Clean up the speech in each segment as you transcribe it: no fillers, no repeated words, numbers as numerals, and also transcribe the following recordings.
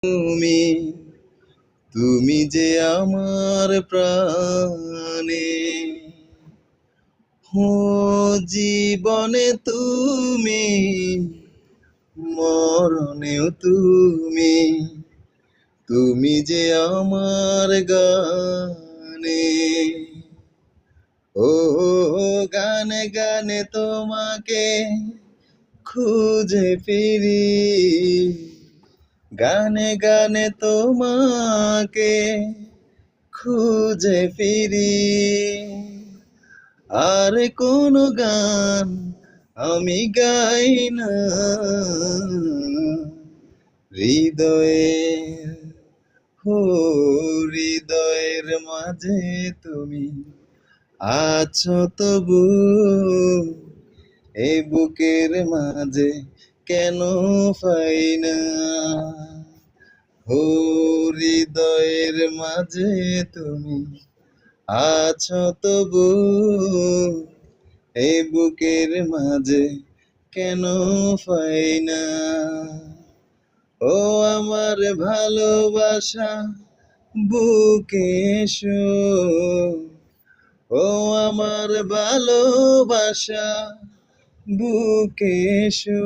তুমি তুমি যে আমার প্রাণে, হো জীবনে তুমি, মরণেও তুমি, তুমি যে আমার গানে। ও গানে গানে তোমাকে খুঁজে ফিরি, গানে গানে তোমাকে খুঁজে ফিরি। আর কোনো গান আমি গাই না, হৃদয়ের, হো হৃদয়ের মাঝে তুমি আছো তবু, এই বুকের মাঝে কেন পাই না। ও হৃদয়ের মাঝে তুমি আছো তবু, এই বুকের মাঝে কেন পাই না। ও আমার ভালোবাসা বুকে এসো, ও আমার ভালোবাসা বুকে এসো,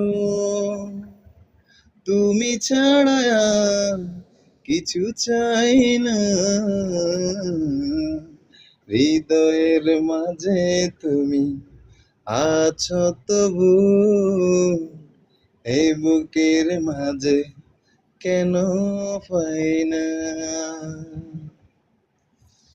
তুমি ছাড়া আর কিছু চাই না, হৃদয়ের মাঝে তুমি আছো তবু, এই বুকের মাঝে কেন পাই না।